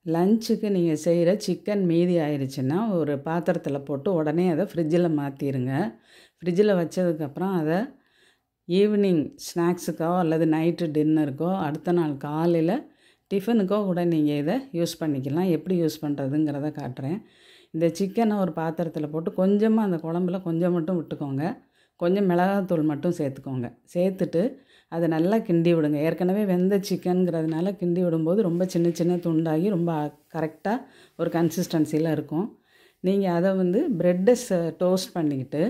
லஞ்சுக்கு நீங்கள் செய்கிற சிக்கன் மீதி ஆயிடுச்சுன்னா ஒரு பாத்திரத்தில் போட்டு உடனே அதை ஃப்ரிட்ஜில் மாற்றிடுங்க. ஃப்ரிட்ஜில் வச்சதுக்கப்புறம் அதை ஈவினிங் ஸ்நாக்ஸுக்கோ அல்லது நைட்டு டின்னருக்கோ அடுத்த நாள் காலையில் டிஃபனுக்கோ கூட நீங்கள் இதை யூஸ் பண்ணிக்கலாம். எப்படி யூஸ் பண்ணுறதுங்கிறத காட்டுறேன். இந்த சிக்கனை ஒரு பாத்திரத்தில் போட்டு கொஞ்சமாக அந்த குழம்புல கொஞ்சம் மட்டும் விட்டுக்கோங்க. கொஞ்சம் மிளகாத்தூள் மட்டும் சேர்த்துக்கோங்க. சேர்த்துட்டு அதை நல்லா கிண்டி விடுங்க. ஏற்கனவே வெந்த சிக்கனுங்கிறதுனால கிண்டி விடும்போது ரொம்ப சின்ன சின்ன துண்டாகி ரொம்ப கரெக்டாக ஒரு கன்சிஸ்டன்சியில் இருக்கும். நீங்கள் அதை ப்ரெட்டை டோஸ்ட் பண்ணிக்கிட்டு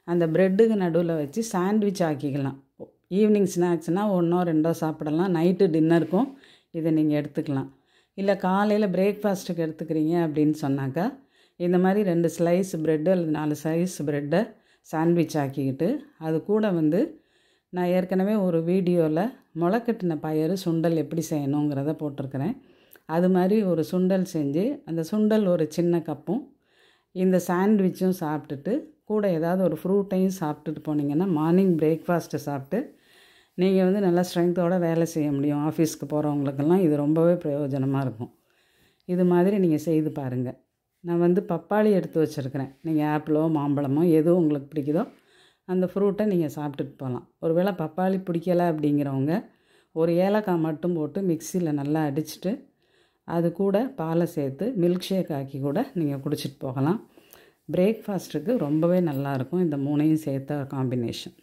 அந்த ப்ரெட்டுக்கு நடுவில் வச்சு சாண்ட்விச் ஆக்கிக்கலாம். ஈவினிங் ஸ்நாக்ஸ்னால் 1 or 2 சாப்பிடலாம். நைட்டு டின்னருக்கும் இதை நீங்கள் எடுத்துக்கலாம். இல்லை காலையில் பிரேக்ஃபாஸ்ட்டுக்கு எடுத்துக்கிறீங்க அப்படின்னு சொன்னாக்கா இந்த மாதிரி 2 ஸ்லைஸ் ப்ரெட்டு அல்லது 4 ஸ்லைஸ் ப்ரெட்டை சாண்ட்விச் ஆக்கிக்கிட்டு அது கூட நான் ஏற்கனவே ஒரு வீடியோவில் முளைக்கட்டின பயறு சுண்டல் எப்படி செய்யணுங்கிறத போட்டிருக்கிறேன். அது மாதிரி ஒரு சுண்டல் செஞ்சு அந்த சுண்டல் ஒரு சின்ன கப்பும் இந்த சாண்ட்விச்சும் சாப்பிட்டுட்டு கூட ஏதாவது ஒரு ஃப்ரூட்டையும் சாப்பிட்டுட்டு போனீங்கன்னா மார்னிங் பிரேக்ஃபாஸ்ட்டை சாப்பிட்டு நீங்கள் நல்லா ஸ்ட்ரென்த்தோடு வேலை செய்ய முடியும். ஆஃபீஸ்க்கு போகிறவங்களுக்கெல்லாம் இது ரொம்பவே பிரயோஜனமாக இருக்கும். இது மாதிரி நீங்கள் செய்து பாருங்கள். நான் பப்பாளி எடுத்து வச்சுருக்கிறேன். நீங்கள் ஆப்பிளோ மாம்பழமோ எது உங்களுக்கு பிடிக்குதோ அந்த ஃப்ரூட்டை நீங்கள் சாப்பிட்டுட்டு போகலாம். ஒருவேளை பப்பாளி பிடிக்கலை அப்படிங்கிறவங்க ஒரு ஏலக்காய் மட்டும் போட்டு மிக்சியில் நல்லா அடிச்சுட்டு அது கூட பாலை சேர்த்து மில்க் ஷேக் ஆக்கி கூட நீங்கள் குடிச்சிட்டு போகலாம். பிரேக்ஃபாஸ்ட்டுக்கு ரொம்பவே நல்லாயிருக்கும் இந்த 3ஐயும் சேர்த்த காம்பினேஷன்.